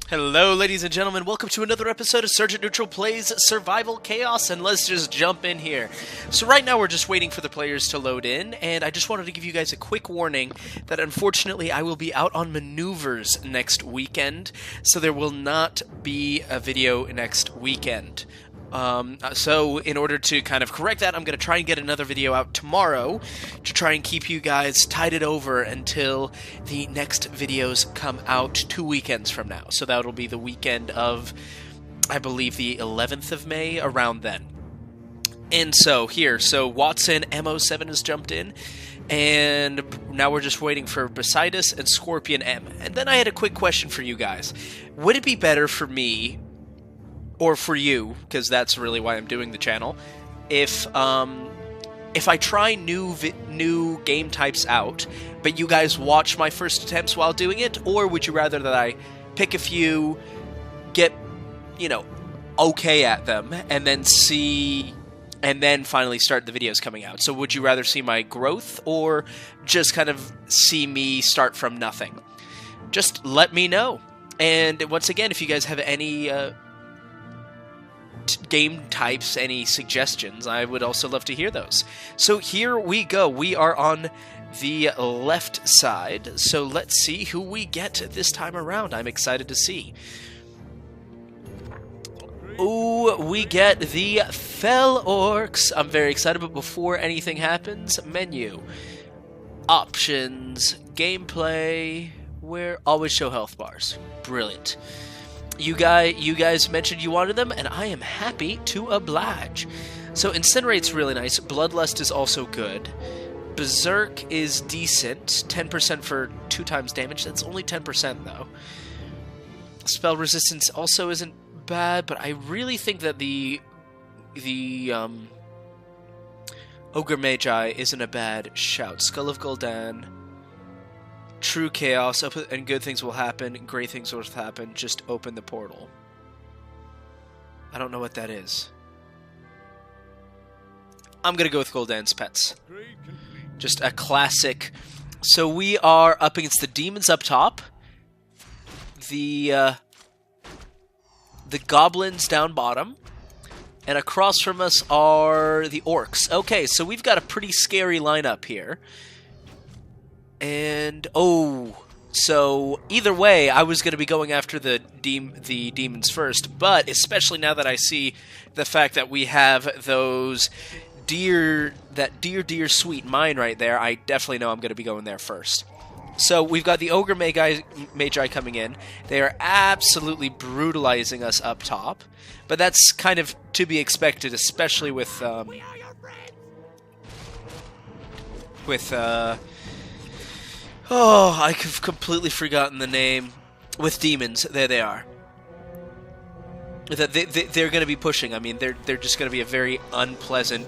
Hello, ladies and gentlemen. Welcome to another episode of Sergeant Neutral Plays Survival Chaos, and let's just jump in here. So right now we're just waiting for the players to load in, and I just wanted to give you guys a quick warning that unfortunately I will be out on maneuvers next weekend, so there will not be a video next weekend. So in order to kind of correct that, I'm going to try and get another video out tomorrow to try and keep you guys tided over until the next videos come out 2 weekends from now. So that'll be the weekend of, I believe, the 11th of May, around then. And so Watson MO7 has jumped in, and now we're just waiting for Besides and Scorpion M. And then I had a quick question for you guys. Would it be better for me, or for you, because that's really why I'm doing the channel, if I try new game types out, but you guys watch my first attempts while doing it, or would you rather that I pick a few, get, okay at them, and then finally start the videos coming out? So would you rather see my growth, or just kind of see me start from nothing? Just let me know. And once again, if you guys have any game types, any suggestions, I would also love to hear those. So here we go. We are on the left side, so let's see who we get this time around. I'm excited to see. Ooh, we get the Fel Orcs. I'm very excited, but before anything happens, menu, options, gameplay, where always show health bars. Brilliant. You guys mentioned you wanted them, and I am happy to oblige. So Incinerate's really nice. Bloodlust is also good. Berserk is decent. 10% for 2 times damage. That's only 10% though. Spell resistance also isn't bad, but I really think that the Ogre Magi isn't a bad shout. Skull of Gul'dan. True Chaos, and good things will happen, great things will happen, just open the portal. I don't know what that is. I'm gonna go with Gul'dan's Pets. Just a classic. So we are up against the demons up top. The goblins down bottom. And across from us are the orcs. Okay, so we've got a pretty scary lineup here. And, so either way, I was going to be going after the demons first, but especially now that I see the fact that we have those dear sweet mine right there, I definitely know I'm going to be going there first. So we've got the Ogre Magi coming in. They are absolutely brutalizing us up top, but that's kind of to be expected, especially with oh, I've completely forgotten the name. With demons, there they are. They're going to be pushing. I mean, they're just going to be a very unpleasant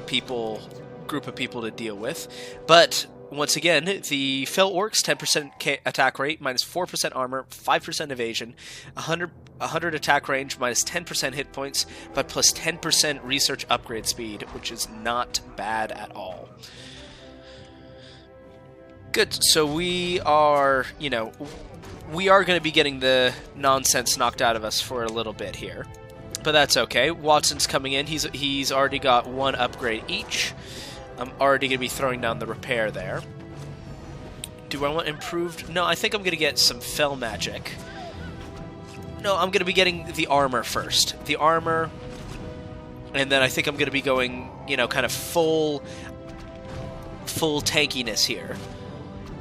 group of people to deal with. But once again, the Fel Orcs, 10% attack rate, minus 4% armor, 5% evasion, 100 attack range, minus 10% hit points, but plus 10% research upgrade speed, which is not bad at all. Good, so we are, we are going to be getting the nonsense knocked out of us for a little bit here. But that's okay. Watson's coming in. He's already got 1 upgrade each. I'm already going to be throwing down the repair there. Do I want improved? No, I think I'm going to get some Fel magic. No, I'm going to be getting the armor first. The armor, and then I think I'm going to be going, kind of full tankiness here.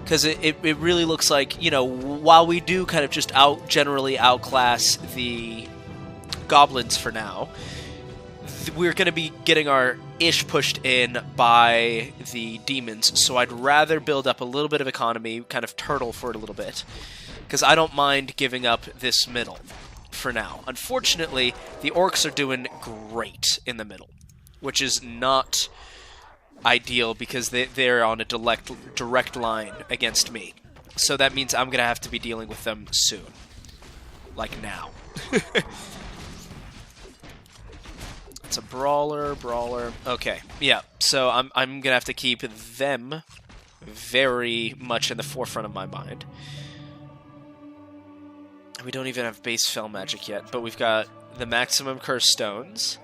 Because it really looks like, while we do kind of just generally outclass the goblins for now, we're going to be getting our ish pushed in by the demons, so I'd rather build up a little bit of economy, kind of turtle for it a little bit, because I don't mind giving up this middle for now. Unfortunately, the orcs are doing great in the middle, which is not ideal because they're on a direct line against me. So that means I'm going to have to be dealing with them soon. Like now. It's a brawler. Okay, yeah. So I'm going to have to keep them very much in the forefront of my mind. We don't even have base Fel magic yet, but we've got the maximum curse stones.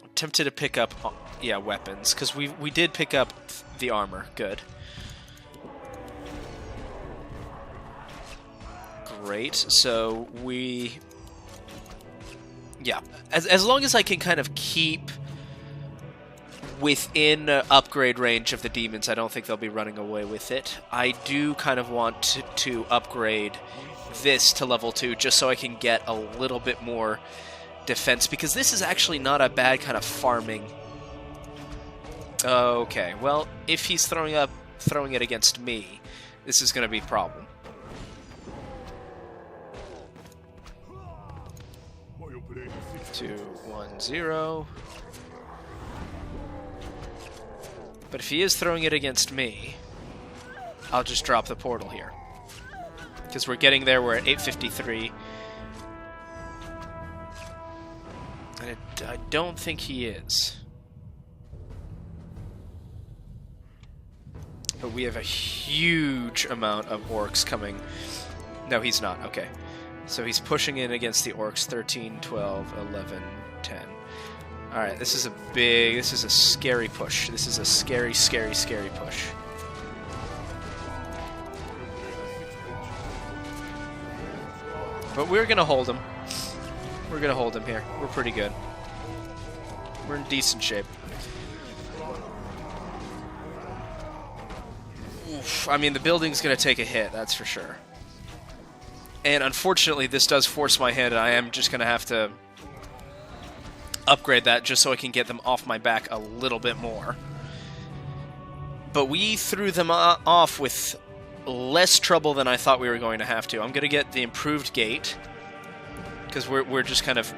I'm tempted to pick up, yeah, weapons, because we did pick up the armor. Good. Great. So we, yeah, as long as I can kind of keep within upgrade range of the demons, I don't think they'll be running away with it. I do kind of want to upgrade this to level 2 just so I can get a little bit more defense, because this is actually not a bad kind of farming. Okay, well, if he's throwing it against me, this is going to be a problem. 2, 1, 0. But if he is throwing it against me, I'll just drop the portal here. Because we're getting there, we're at 853. And I don't think he is. But we have a huge amount of orcs coming. No, he's not. Okay. So he's pushing in against the orcs. 13, 12, 11, 10. Alright, this is a scary push. This is a scary, scary, scary push. But we're gonna hold him. We're gonna hold him here. We're pretty good. We're in decent shape. Oof, I mean, the building's gonna take a hit, that's for sure. And unfortunately, this does force my hand, and I am just gonna have to upgrade that just so I can get them off my back a little bit more. But we threw them off with less trouble than I thought we were going to have to. I'm going to get the improved gate, because we're just kind of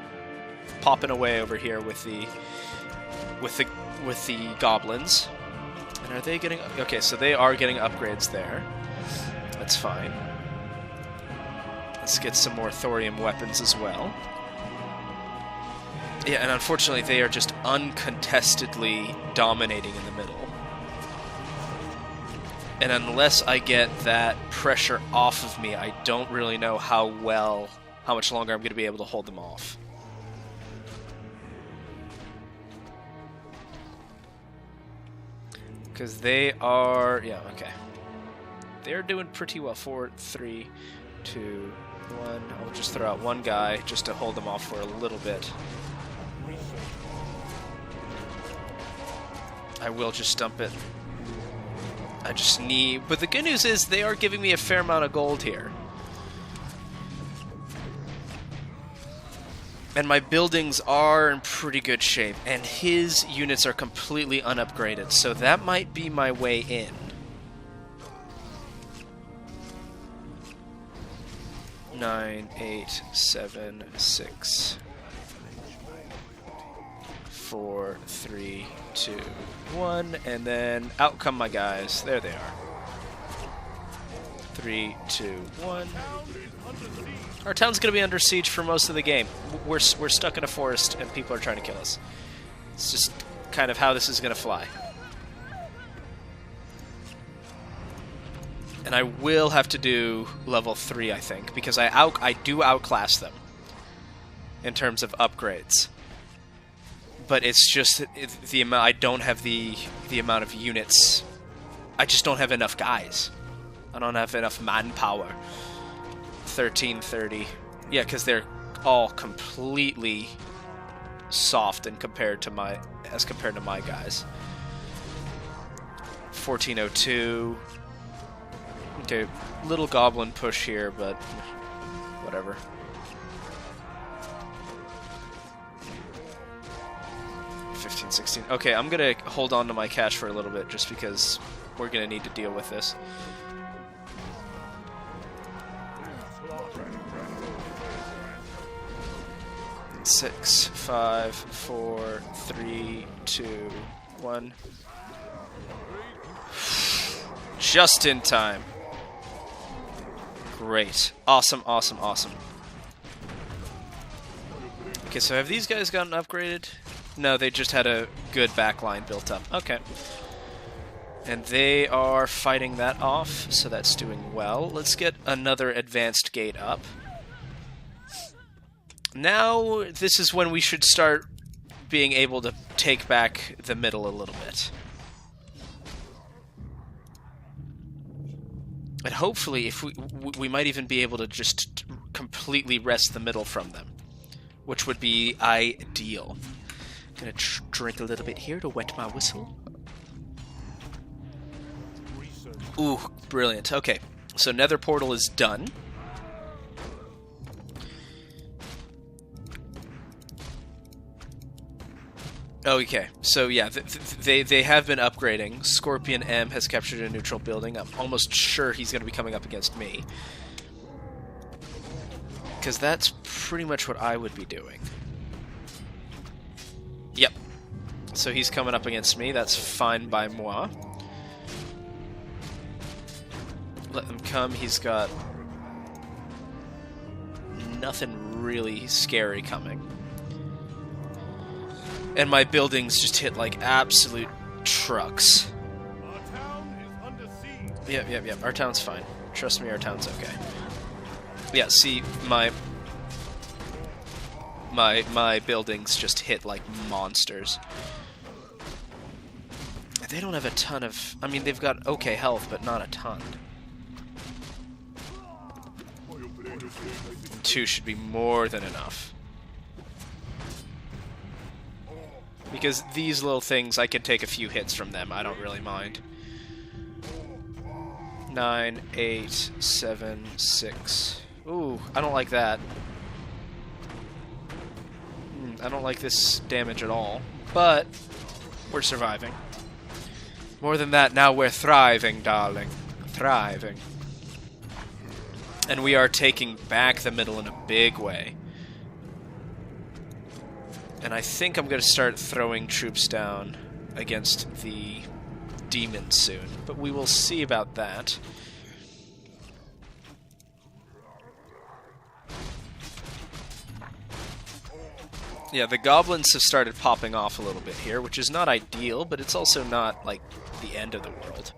popping away over here with the goblins. And are they getting... Okay, so they are getting upgrades there. That's fine. Let's get some more thorium weapons as well. Yeah, and unfortunately they are just uncontestedly dominating in the middle. And unless I get that pressure off of me, I don't really know how much longer I'm going to be able to hold them off. Because they are... Yeah, okay. They're doing pretty well. 4, 3, 2, 1. I'll just throw out one guy just to hold them off for a little bit. I will just dump it. I just need... But the good news is they are giving me a fair amount of gold here. And my buildings are in pretty good shape. And his units are completely unupgraded. So that might be my way in. Nine, 8, 7, 6, 4, 3, 2, 1, and then out come my guys. There they are. 3, 2, 1. Our town's gonna be under siege for most of the game. We're stuck in a forest and people are trying to kill us. It's just kind of how this is gonna fly. And I will have to do level 3, I think, because I do outclass them in terms of upgrades. But it's just the amount. I don't have the amount of units. I just don't have enough guys. I don't have enough manpower. 1330. Yeah, because they're all completely soft and compared to my guys. 1402. Okay, little goblin push here, but whatever. 15, 16. Okay, I'm gonna hold on to my cash for a little bit just because we're gonna need to deal with this. Six, 5, 4, 3, 2, 1. Just in time. Great. Awesome, awesome, awesome. Okay, so have these guys gotten upgraded? No, they just had a good backline built up. Okay. And they are fighting that off, so that's doing well. Let's get another advanced gate up. Now, this is when we should start being able to take back the middle a little bit. And hopefully, if we might even be able to just completely wrest the middle from them, which would be ideal. Gonna drink a little bit here to wet my whistle. Ooh, brilliant. Okay, so Nether Portal is done. Okay, so yeah, they have been upgrading. Scorpion M has captured a neutral building. I'm almost sure he's going to be coming up against me. Because that's pretty much what I would be doing. Yep. So he's coming up against me. That's fine by moi. Let them come. He's got nothing really scary coming. And my buildings just hit like absolute trucks. Our town is under siege. Yep. Our town's fine. Trust me, our town's okay. Yeah, see, my buildings just hit like monsters. They don't have a ton of... I mean, they've got okay health, but not a ton. 2 should be more than enough. Because these little things, I can take a few hits from them. I don't really mind. 9, 8, 7, 6. Ooh, I don't like that. I don't like this damage at all. But we're surviving. More than that, now we're thriving, darling. Thriving. And we are taking back the middle in a big way. And I think I'm going to start throwing troops down against the demons soon. But we will see about that. Yeah, the goblins have started popping off a little bit here, which is not ideal, but it's also not, like, the end of the world.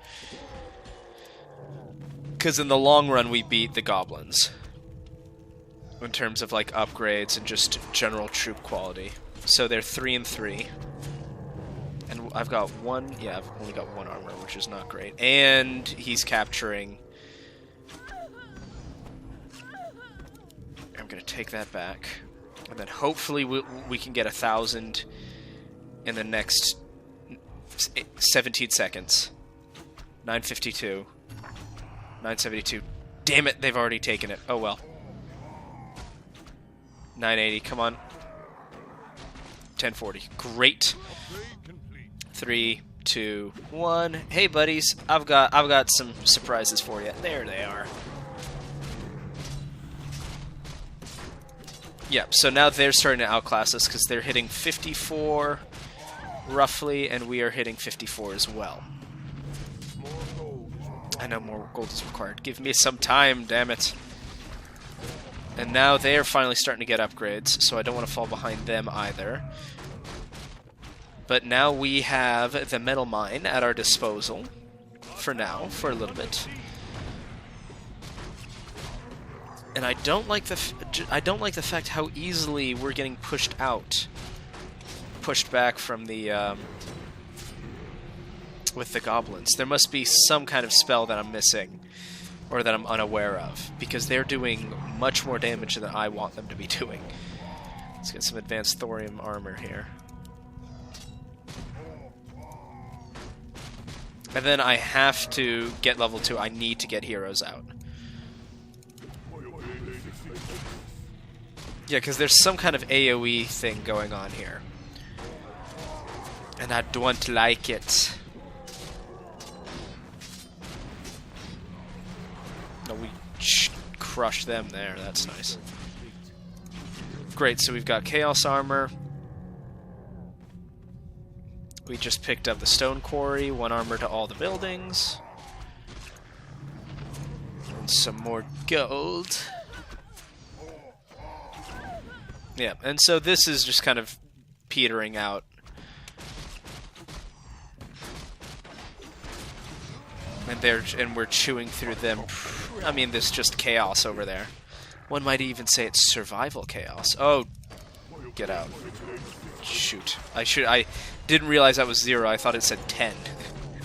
Because in the long run, we beat the goblins. In terms of, like, upgrades and just general troop quality. So they're 3 and 3. And I've got 1... Yeah, I've only got 1 armor, which is not great. And he's capturing... I'm going to take that back. And then hopefully we can get 1,000 in the next 17 seconds. 952. 972. Damn it, they've already taken it. Oh well. 980, come on. 1040. Great. 3, 2, 1. Hey buddies, I've got some surprises for you. There they are. Yep, so now they're starting to outclass us because they're hitting 54 roughly, and we are hitting 54 as well. I know more gold is required. Give me some time, damn it. And now they are finally starting to get upgrades, so I don't want to fall behind them either. But now we have the metal mine at our disposal. For now, for a little bit. And I don't like the fact how easily we're getting pushed back from the with the goblins. There must be some kind of spell that I'm missing, or that I'm unaware of, because they're doing much more damage than I want them to be doing. Let's get some advanced thorium armor here. And then I have to get level 2. I need to get heroes out. Yeah, because there's some kind of AoE thing going on here. And I don't like it. No, we crushed them there. That's nice. Great, so we've got Chaos Armor. We just picked up the Stone Quarry. 1 armor to all the buildings. And some more gold. Yeah, and so this is just kind of petering out. and we're chewing through them. I mean, there's just chaos over there. One might even say it's survival chaos. Oh, get out. Shoot. I didn't realize that was 0. I thought it said 10.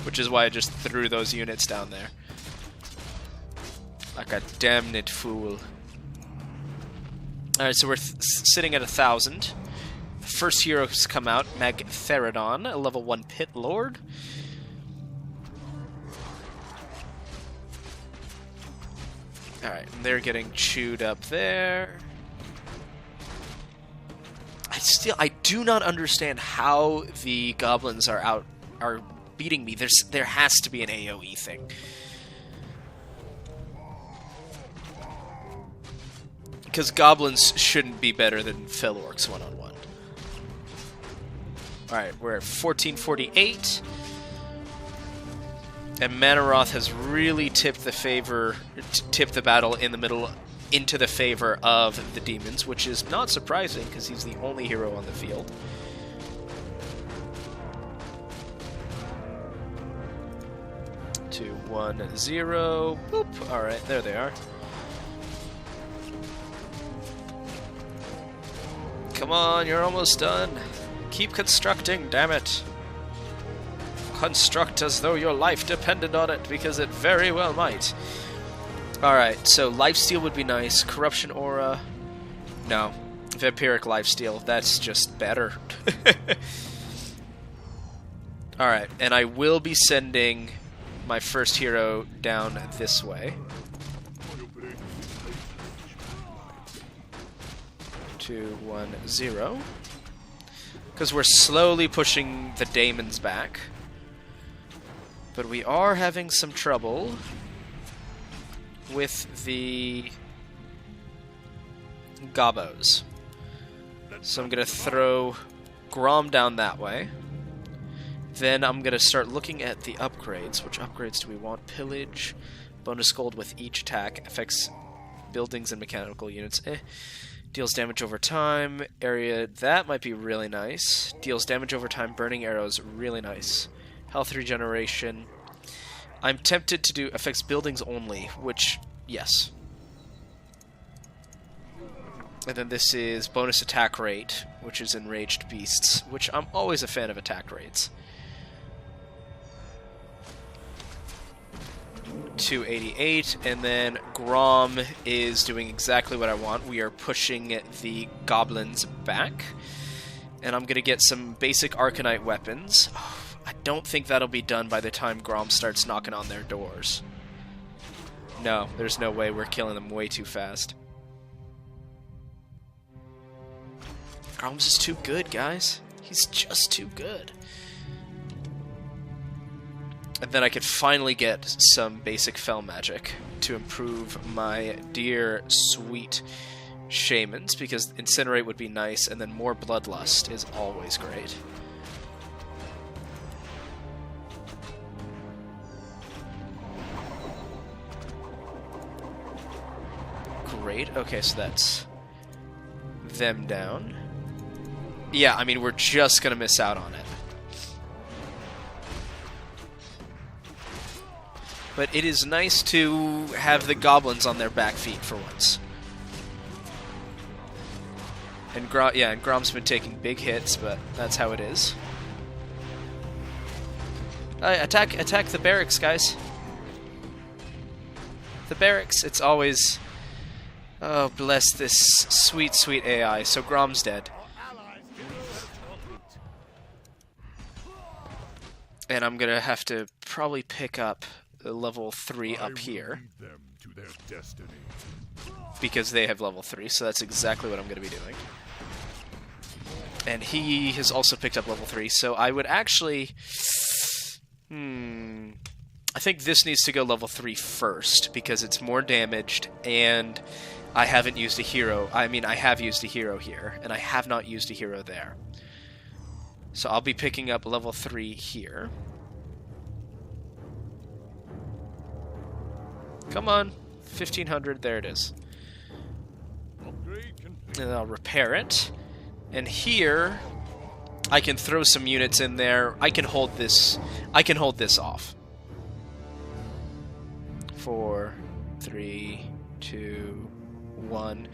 Which is why I just threw those units down there. Like a damned fool. Alright, so we're sitting at 1,000. The first heroes come out. Magtheridon, a level 1 Pit Lord. Alright, and they're getting chewed up there. I do not understand how the goblins are beating me. There has to be an AoE thing. Because goblins shouldn't be better than Fel Orcs one-on-one. Alright, we're at 1448. And Manaroth has really tipped the battle in the middle into the favor of the demons, which is not surprising because he's the only hero on the field. Two, 1, 0. Boop. All right, there they are. Come on, you're almost done. Keep constructing, damn it. Construct as though your life depended on it, because it very well might. Alright, so lifesteal would be nice. Corruption aura. No. Vampiric lifesteal. That's just better. Alright, and I will be sending my first hero down this way. 2, 1, 0. Because we're slowly pushing the daemons back. But we are having some trouble with the Gobbos. So I'm going to throw Grom down that way. Then I'm going to start looking at the upgrades. Which upgrades do we want? Pillage, bonus gold with each attack, affects buildings and mechanical units. Deals damage over time. Area, that might be really nice. Deals damage over time, burning arrows, really nice. Health regeneration. I'm tempted to do affects buildings only, which, yes. And then this is bonus attack rate, which is enraged beasts, which I'm always a fan of attack rates. 288, and then Grom is doing exactly what I want. We are pushing the goblins back, and I'm going to get some basic Arcanite weapons. I don't think that'll be done by the time Grom starts knocking on their doors. No, there's no way. We're killing them way too fast. Grom's just too good, guys. He's just too good. And then I could finally get some basic Fel magic to improve my dear, sweet shamans, because Incinerate would be nice, and then more Bloodlust is always great. Great. Okay, so that's them down. Yeah, I mean, we're just gonna miss out on it. But it is nice to have the goblins on their back feet for once. And Grom's been taking big hits, but that's how it is. Attack the barracks, guys. The barracks, it's always... Oh, bless this sweet, sweet AI. So Grom's dead. And I'm gonna have to probably pick up level 3 up here. Because they have level 3, so that's exactly what I'm gonna be doing. And he has also picked up level 3, so I would actually... I think this needs to go level 3 first, because it's more damaged, and I haven't used a hero. I mean, I have used a hero here, and I have not used a hero there. So I'll be picking up level 3 here. Come on, 1500, there it is. And I'll repair it. And here, I can throw some units in there. I can hold this off. 4, 3, 2, 1.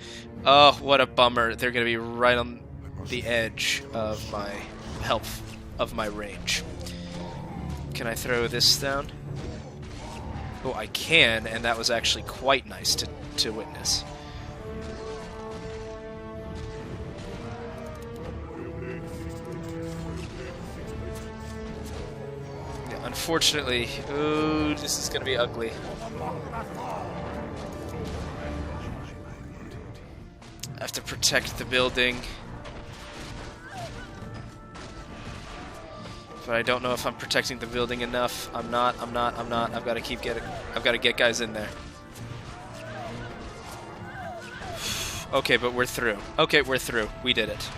Oh, what a bummer. They're going to be right on the edge of my health, of my range. Can I throw this down? Oh, I can, and that was actually quite nice to witness. Yeah, unfortunately, ooh, this is going to be ugly. I have to protect the building. But I don't know if I'm protecting the building enough. I'm not. I've got to get guys in there. Okay, but we're through. Okay, we're through. We did it.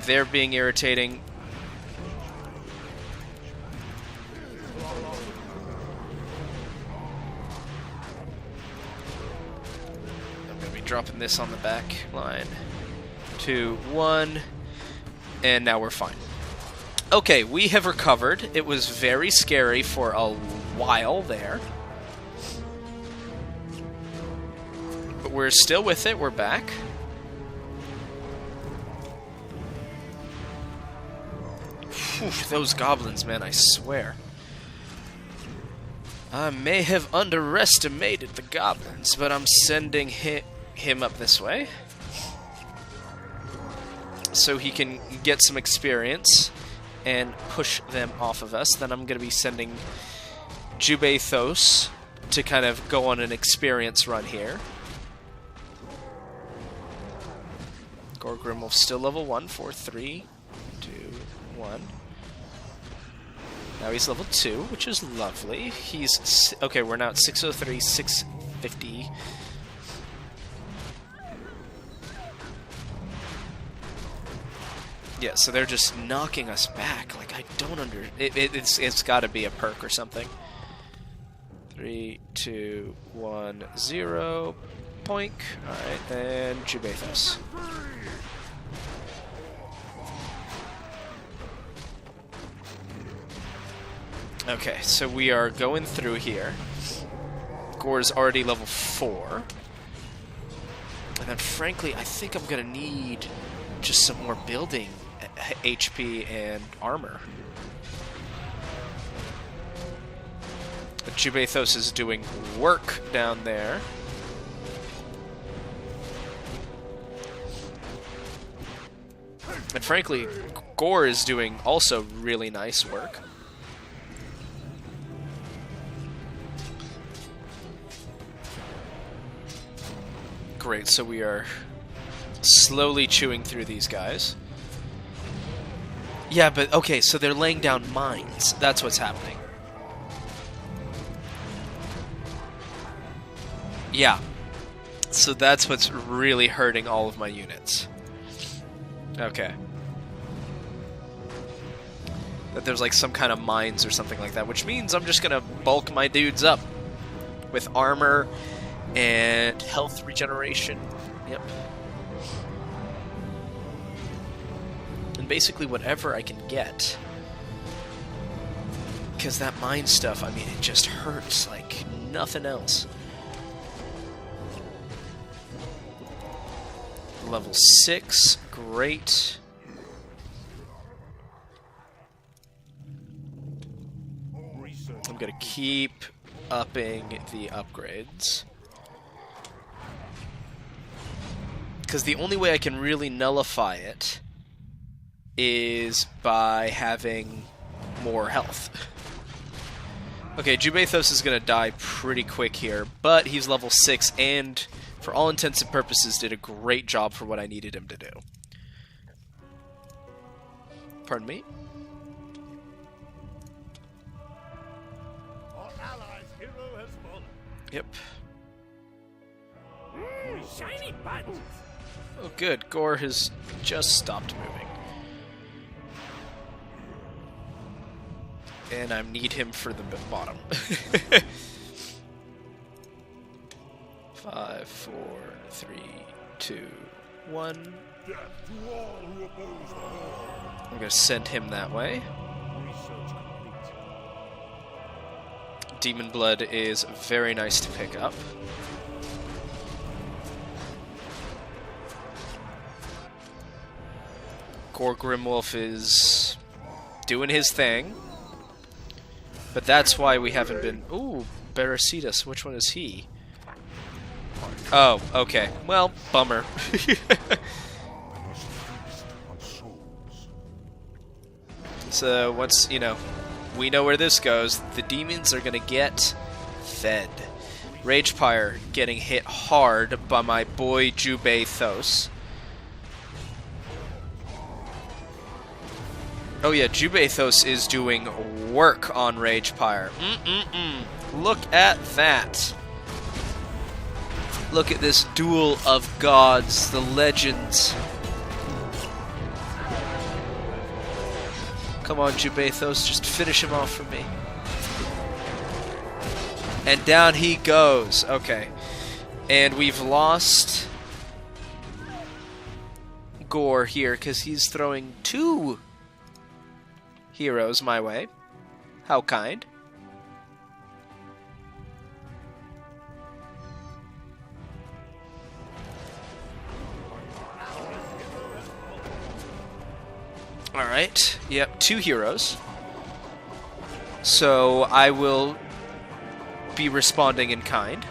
They're being irritating. I'm going to be dropping this on the back line. 2, 1. And now we're fine. Okay, we have recovered. It was very scary for a while there. But we're still with it. We're back. Whew, those goblins, man, I swear. I may have underestimated the goblins, but I'm sending him up this way. So he can get some experience and push them off of us. Then I'm going to be sending Gobbos to kind of go on an experience run here. Gorgrimmel's still level 1, 4, 3, 2, 1. Now he's level 2, which is lovely. He's... Okay, we're now at 603, 650. Yeah, so they're just knocking us back. Like, I don't it's got to be a perk or something. 3, 2, 1, 0. Poink. Alright, and Gobbos. Okay, so we are going through here. Gore's already level 4. And then, frankly, I think I'm going to need just some more building HP and armor. But Gobbos is doing work down there. And frankly, Gore is doing also really nice work. Great, so we are slowly chewing through these guys. Yeah, but okay, so they're laying down mines. That's what's happening. Yeah. So that's what's really hurting all of my units. Okay. That there's like some kind of mines or something like that, which means I'm just gonna bulk my dudes up with armor and health regeneration. Yep. And basically whatever I can get. Because that mine stuff, I mean, it just hurts like nothing else. Level 6, great. I'm gonna keep upping the upgrades. Because the only way I can really nullify it is by having more health. Okay, Gobbos is going to die pretty quick here, but he's level 6 and, for all intents and purposes, did a great job for what I needed him to do. Pardon me? Our allies' hero has fallen. Yep. Shiny buttons. Oh good, Gore has just stopped moving. And I need him for the bottom. 5, 4, 3, 2, 1. Death to all who oppose the Horde. I'm going to send him that way. Research Demon Blood is very nice to pick up. Gore Grimwolf is doing his thing. But that's why we haven't been... Ooh, Barasitas. Which one is he? Oh, okay. Well, bummer. So, once, you know, we know where this goes, the demons are gonna get fed. Ragepire getting hit hard by my boy Jubathos. Oh yeah, Jubathos is doing work on Ragepire. Look at that. Look at this duel of gods, the legends. Come on, Jubathos, just finish him off for me. And down he goes. Okay. And we've lost Gore here because he's throwing 2 heroes my way. How kind. Alright, yep, 2 heroes. So I will be responding in kind.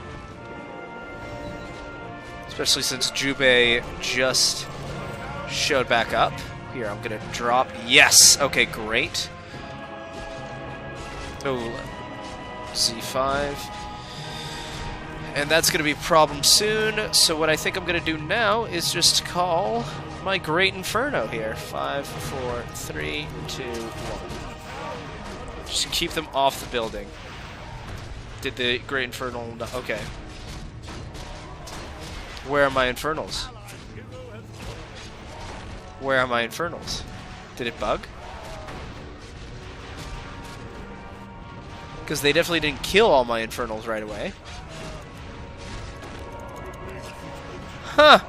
Especially since Jubei just showed back up. Here, I'm gonna drop. Yes! Okay, great. Oh, Z5. And that's gonna be a problem soon. So what I think I'm gonna do now is just call my Great Inferno here. 5, 4, 3, 2, 1. Just keep them off the building. Did the Great Infernal... Okay. Where are my Infernals? Where are my Infernals? Did it bug? Because they definitely didn't kill all my Infernals right away. Huh!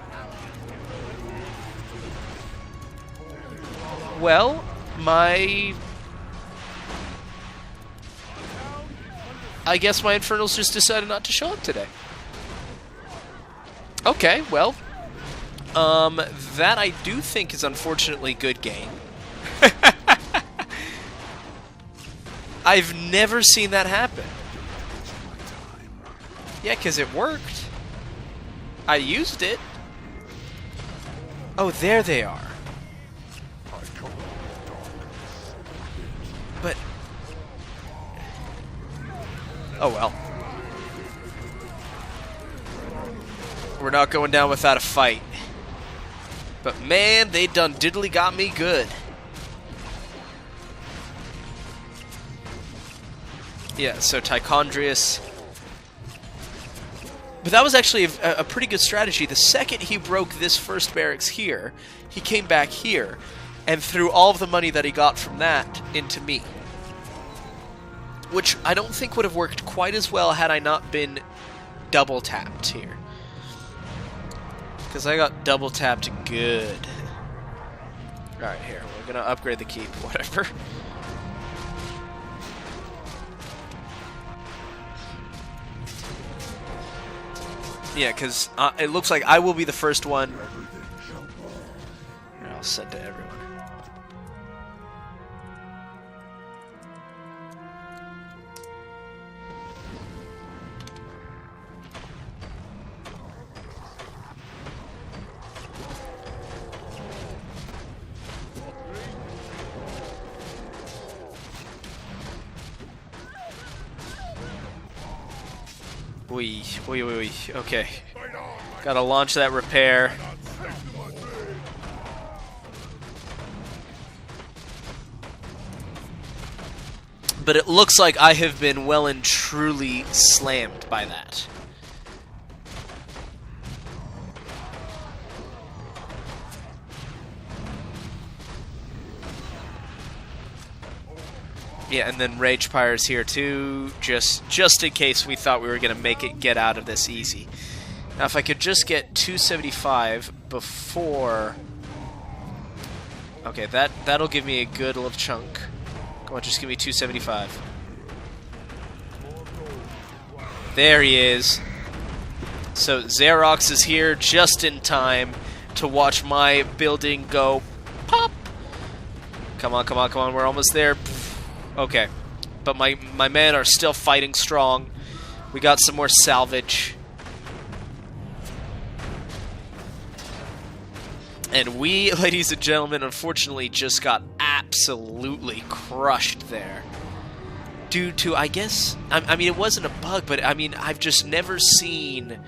Well, I guess my Infernals just decided not to show up today. Okay, well, that I do think is unfortunately good game. I've never seen that happen. Yeah, because it worked. I used it. Oh, there they are. But... oh well. We're not going down without a fight. But man, they done diddly got me good. Yeah, so Tichondrius. But that was actually a pretty good strategy. The second he broke this first barracks here, he came back here and threw all of the money that he got from that into me. Which I don't think would have worked quite as well had I not been double tapped here. Because I got double tapped good. Alright, here. We're going to upgrade the keep. Whatever. Yeah, because it looks like I will be the first one. Here, I'll send to everyone. Wee. Okay. Gotta launch that repair. But it looks like I have been well and truly slammed by that. Yeah, and then Ragepire's here too, just in case we thought we were going to get out of this easy. Now if I could just get 275 before... okay, that'll give me a good little chunk. Come on, just give me 275. There he is. So Xerox is here just in time to watch my building go pop. Come on, come on, come on. We're almost there. Okay. But my men are still fighting strong. We got some more salvage. And we, ladies and gentlemen, unfortunately just got absolutely crushed there. Due to, I guess, I mean, it wasn't a bug, but I mean, I've just never seen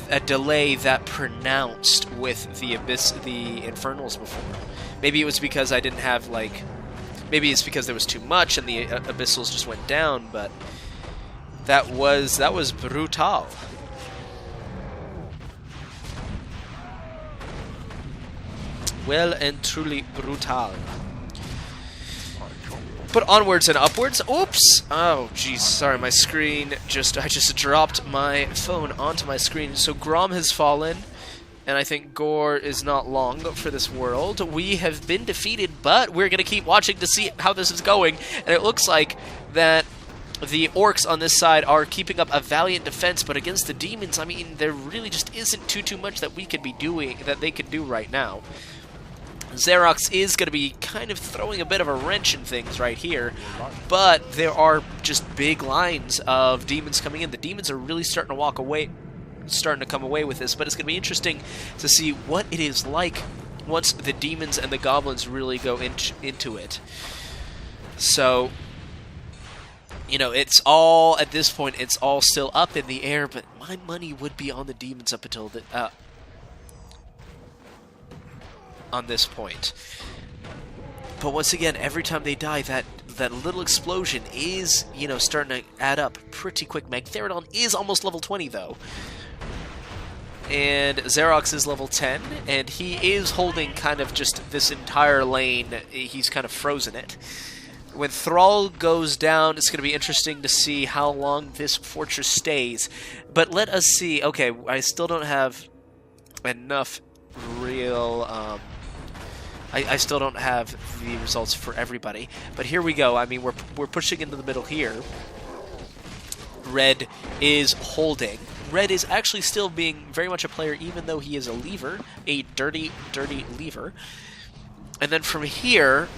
a delay that pronounced with the Infernals before. Maybe it was because I didn't have, like, maybe it's because there was too much and the Abyssals just went down, but that was brutal. Well and truly brutal. But onwards and upwards. Oops! Oh, jeez. Sorry, my screen I just dropped my phone onto my screen. So Grom has fallen, and I think Gore is not long for this world. We have been defeated, but we're going to keep watching to see how this is going. And it looks like that the Orcs on this side are keeping up a valiant defense, but against the demons, I mean, there really just isn't too much that we could be doing, that they could do right now. Xerox is going to be kind of throwing a bit of a wrench in things right here, but there are just big lines of demons coming in. The demons are really starting to come away with this, but it's going to be interesting to see what it is like once the demons and the goblins really go into it. So, you know, it's all, at this point, it's all still up in the air, but my money would be on the demons up until the... on this point. But once again, every time they die, that little explosion is, you know, starting to add up pretty quick. Magtheridon is almost level 20, though. And Xerox is level 10, and he is holding kind of just this entire lane. He's kind of frozen it. When Thrall goes down, it's going to be interesting to see how long this fortress stays. But let us see. Okay, I still don't have enough real... I still don't have the results for everybody, but here we go. I mean, we're pushing into the middle here. Red is holding. Red is actually still being very much a player, even though he is a leaver, a dirty, dirty leaver. And then from here,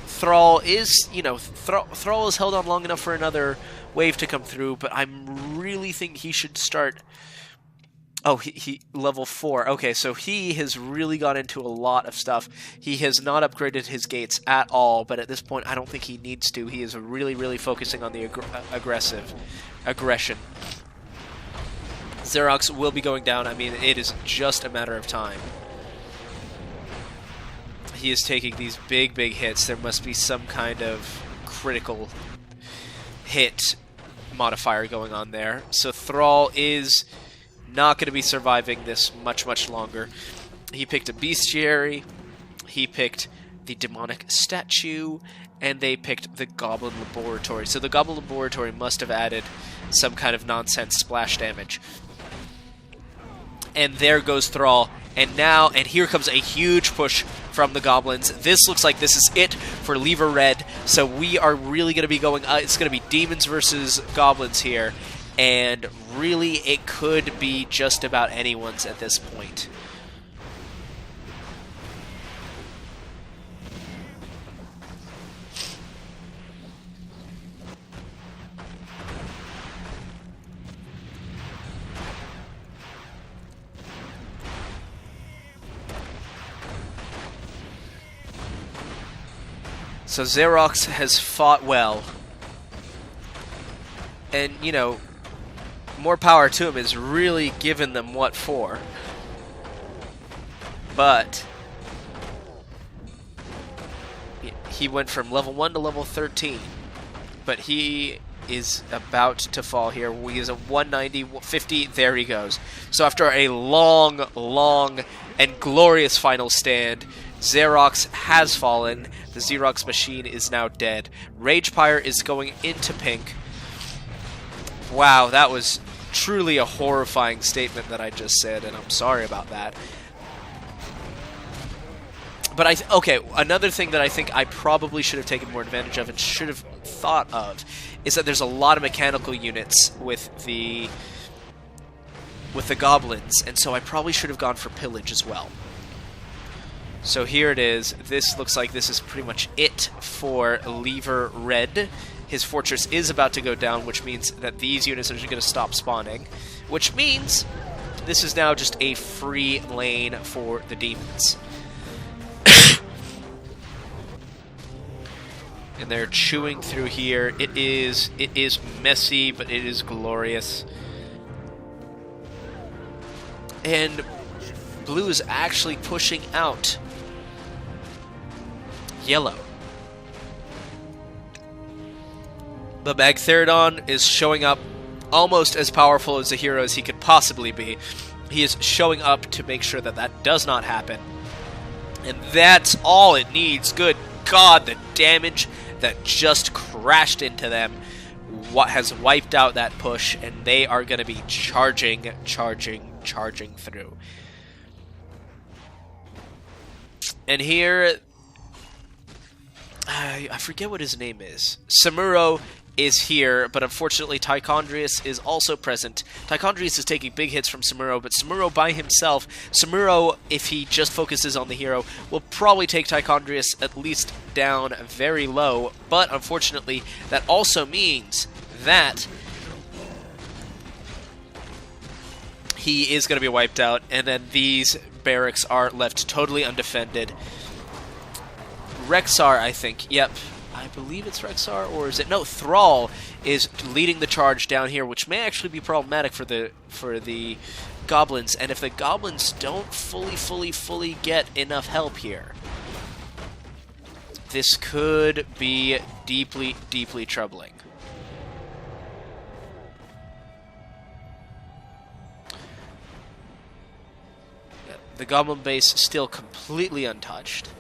Thrall is, you know, Thrall is held on long enough for another wave to come through, but I really think he should start... Oh, he level 4. Okay, so he has really got into a lot of stuff. He has not upgraded his gates at all, but at this point, I don't think he needs to. He is really, really focusing on the aggression. Xerox will be going down. I mean, it is just a matter of time. He is taking these big, big hits. There must be some kind of critical hit modifier going on there. So Thrall is... not going to be surviving this much longer. He picked a bestiary, he picked the demonic statue, and they picked the Goblin Laboratory. So the Goblin Laboratory must have added some kind of nonsense splash damage. And there goes Thrall. And here comes a huge push from the Goblins. This looks like this is it for Lever Red. So we are really going to be going... it's going to be Demons versus Goblins here. And really, it could be just about anyone's at this point. So Xerox has fought well. And, you know... more power to him, has really given them what for. But he went from level 1 to level 13. But he is about to fall here. He is a 190, 50, there he goes. So after a long, long, and glorious final stand, Xerox has fallen. The Xerox machine is now dead. Ragepire is going into pink. Wow, that was truly a horrifying statement that I just said, and I'm sorry about that. But okay, another thing that I think I probably should have taken more advantage of and should have thought of is that there's a lot of mechanical units with the goblins, and so I probably should have gone for pillage as well. So here it is. This looks like this is pretty much it for Lever Red. His fortress is about to go down, which means that these units are going to stop spawning, which means this is now just a free lane for the demons. And they're chewing through here. It is messy, but it is glorious. And blue is actually pushing out yellow. But Magtheridon is showing up almost as powerful as a hero as he could possibly be. He is showing up to make sure that that does not happen. And that's all it needs. Good God, the damage that just crashed into them what has wiped out that push, and they are going to be charging through. And here, I forget what his name is. Samuro is here, but unfortunately Tichondrius is also present. Tichondrius is taking big hits from Samuro, but Samuro by himself, Samuro, if he just focuses on the hero, will probably take Tichondrius at least down very low, but unfortunately that also means that he is going to be wiped out, and then these barracks are left totally undefended. Rexar, I think, yep, I believe it's Rexar, or is it? No, Thrall is leading the charge down here, which may actually be problematic for the goblins, and if the goblins don't fully get enough help here, this could be deeply troubling. The goblin base still completely untouched.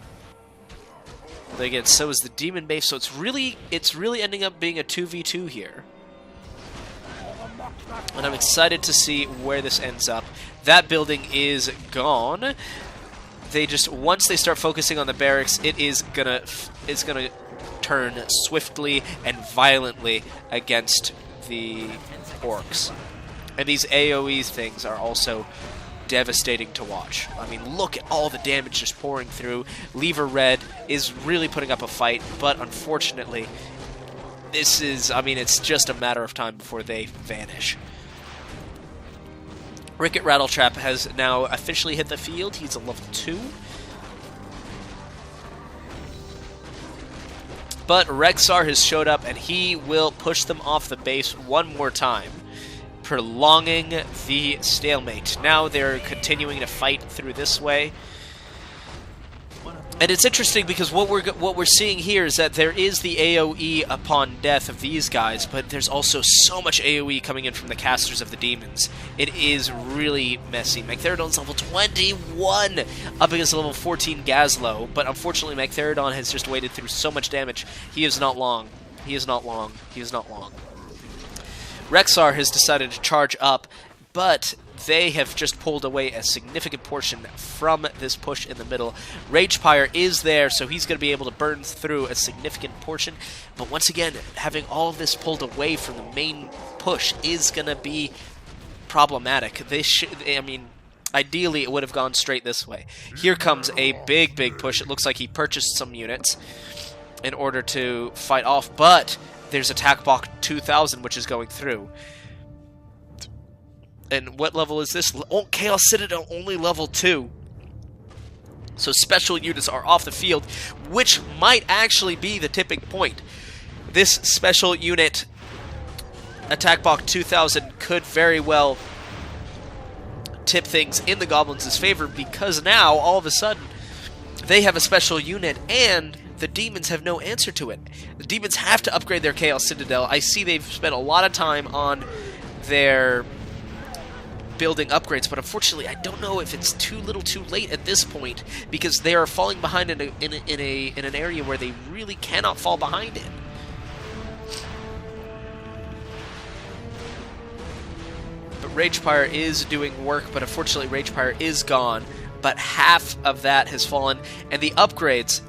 But again, so is the demon base, so it's really ending up being a 2v2 here. And I'm excited to see where this ends up. That building is gone. They just, once they start focusing on the barracks, it's gonna turn swiftly and violently against the orcs. And these AoE things are also devastating to watch. I mean, look at all the damage just pouring through. Lever Red is really putting up a fight, but unfortunately, this is, I mean, it's just a matter of time before they vanish. Ricket Rattletrap has now officially hit the field. He's a level 2. But Rexar has showed up, and he will push them off the base one more time, prolonging the stalemate. Now they're continuing to fight through this way. And it's interesting because what we're seeing here is that there is the AoE upon death of these guys, but there's also so much AoE coming in from the casters of the demons. It is really messy. Magtheridon's level 21 up against level 14 Gazlo, but unfortunately Magtheridon has just waded through so much damage. He is not long. He is not long. He is not long. Rexar has decided to charge up, but they have just pulled away a significant portion from this push in the middle. Ragepire is there, so he's going to be able to burn through a significant portion. But once again, having all of this pulled away from the main push is going to be problematic. I mean, ideally it would have gone straight this way. Here comes a big push. It looks like he purchased some units in order to fight off, but there's Attack Block 2000, which is going through. And what level is this? Oh, Chaos Citadel, only level 2. So special units are off the field, which might actually be the tipping point. This special unit, Attack Block 2000, could very well tip things in the Goblins' favor, because now, all of a sudden, they have a special unit, and the demons have no answer to it. The demons have to upgrade their Chaos Citadel. I see they've spent a lot of time on their building upgrades, but unfortunately I don't know if it's too little too late at this point, because they are falling behind in an area where they really cannot fall behind in. But Ragepire is doing work, but unfortunately Ragepire is gone. but half of that has fallen, and the upgrades,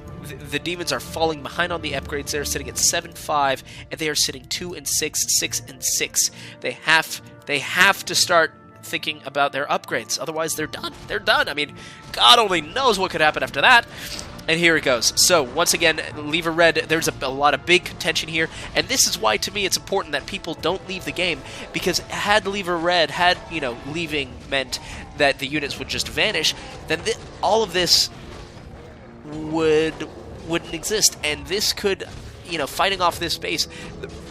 the demons are falling behind on the upgrades. They're sitting at 7-5, and they are sitting 2 and 6, 6 and 6. They have to start thinking about their upgrades, otherwise they're done. They're done. I mean, God only knows what could happen after that. And here it goes. So, once again, Lever Red, there's a lot of big tension here, and this is why, to me, it's important that people don't leave the game, because had Lever Red, leaving meant that the units would just vanish, then all of this wouldn't exist, and this could, fighting off this base,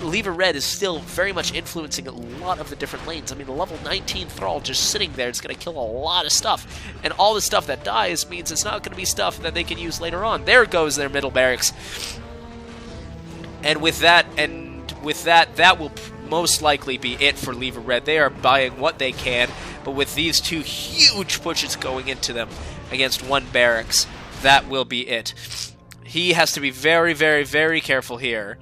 Lever Red is still very much influencing a lot of the different lanes. I mean, the level 19 Thrall just sitting there is going to kill a lot of stuff, and all the stuff that dies means it's not going to be stuff that they can use later on. There goes their middle barracks, and with that, that will most likely be it for Lever Red. They are buying what they can, but with these two huge pushes going into them against one barracks, that will be it. He has to be very, very, very careful here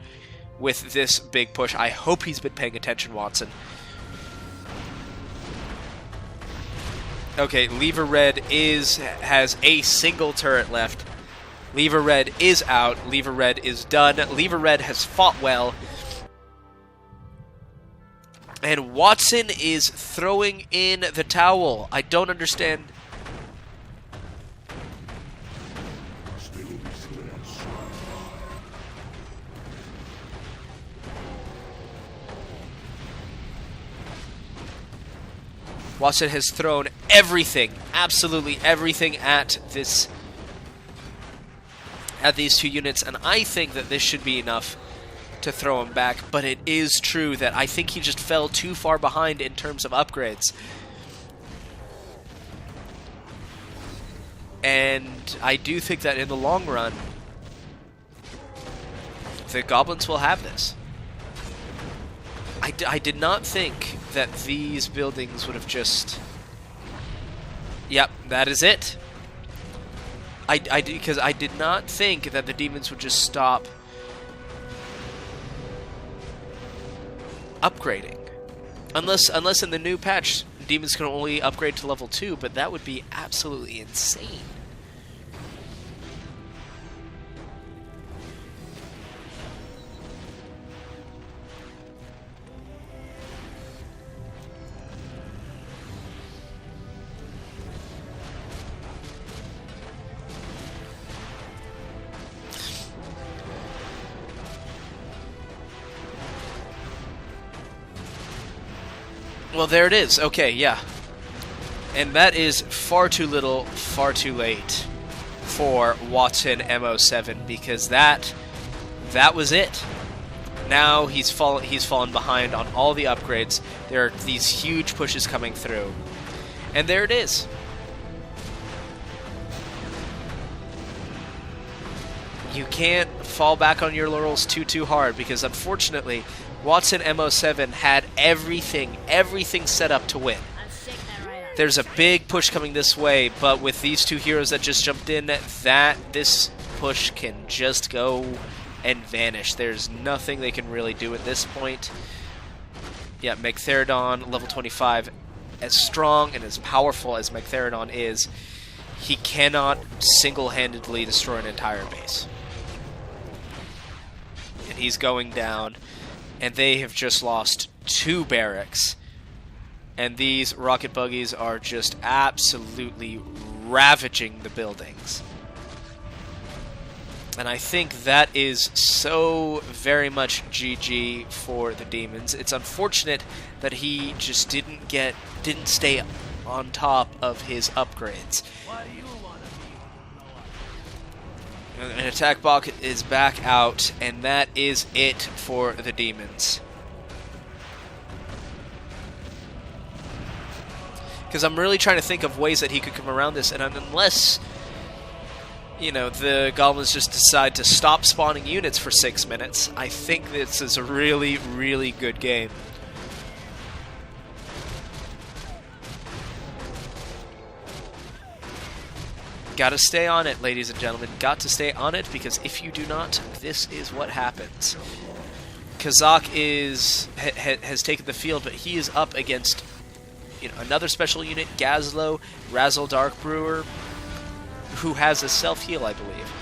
with this big push. I hope he's been paying attention, Watson. Okay, Lever Red has a single turret left. Lever Red is out. Lever Red is done. Lever Red has fought well. And Watson is throwing in the towel. I don't understand. Watson has thrown everything, absolutely everything at these two units, and I think that this should be enough to throw him back, but it is true that I think he just fell too far behind in terms of upgrades. And I do think that in the long run, the Goblins will have this. I did not think that these buildings would have just... Yep, that is it. Because I did not think that the demons would just stop upgrading. Unless in the new patch, demons can only upgrade to level 2, but that would be absolutely insane. Well, there it is. Okay, yeah. And that is far too little, far too late for Watson MO7, because that was it. Now he's fallen behind on all the upgrades. There are these huge pushes coming through. And there it is. You can't fall back on your laurels too hard, because unfortunately Watson MO7 had everything set up to win. There's a big push coming this way, but with these two heroes that just jumped in, this push can just go and vanish. There's nothing they can really do at this point. Yeah, Megtheridon, level 25, as strong and as powerful as Megtheridon is, he cannot single-handedly destroy an entire base. And he's going down. And they have just lost 2 barracks. And these rocket buggies are just absolutely ravaging the buildings. And I think that is so very much GG for the demons. It's unfortunate that he just didn't stay on top of his upgrades. An attack block is back out, and that is it for the demons. Because I'm really trying to think of ways that he could come around this, and unless, the Goblins just decide to stop spawning units for 6 minutes, I think this is a really, really good game. Gotta stay on it, ladies and gentlemen. Got to stay on it, because if you do not, this is what happens. Kazak has taken the field, but he is up against another special unit, Gazlo, Razzle Dark Brewer. who has a self-heal, I believe.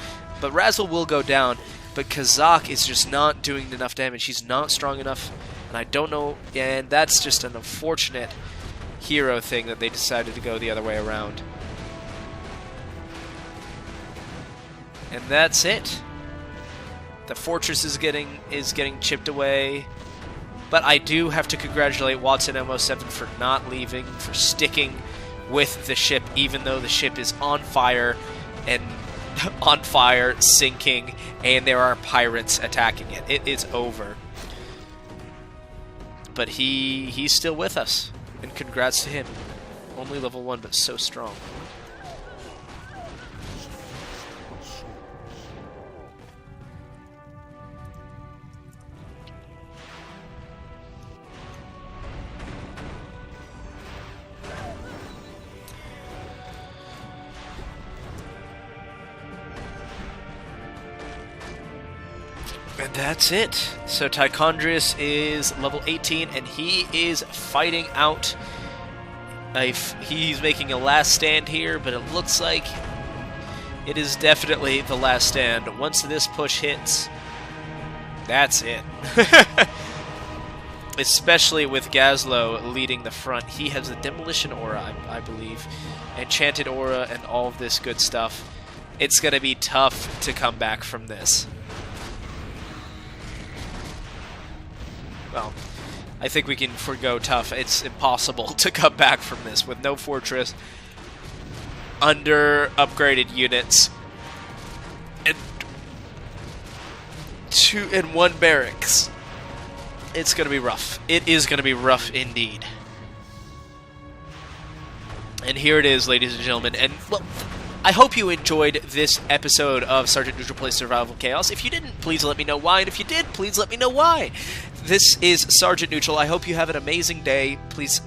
But Razzle will go down, but Kazak is just not doing enough damage. He's not strong enough, and I don't know, and that's just an unfortunate hero thing that they decided to go the other way around. And that's it. The fortress is getting chipped away. But I do have to congratulate Watson MO7 for not leaving, for sticking with the ship, even though the ship is on fire, sinking, and there are pirates attacking it. It is over. But he's still with us, and congrats to him. Only level 1, but so strong. And that's it. So Tichondrius is level 18, and he is fighting out. He's making a last stand here, but it looks like it is definitely the last stand. Once this push hits, that's it. Especially with Gazlo leading the front. He has a Demolition Aura, I believe, Enchanted Aura, and all of this good stuff. It's going to be tough to come back from this. Well, I think we can forgo tough. It's impossible to come back from this with no fortress, under upgraded units, and 1 barracks. It's going to be rough. It is going to be rough indeed. And here it is, ladies and gentlemen. And, well, I hope you enjoyed this episode of Sergeant Neutral Plays Survival Chaos. If you didn't, please let me know why. And if you did, please let me know why. This is Sergeant Neutral. I hope you have an amazing day. Please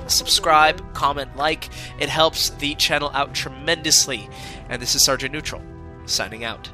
subscribe, comment, like. It helps the channel out tremendously. And this is Sergeant Neutral, signing out.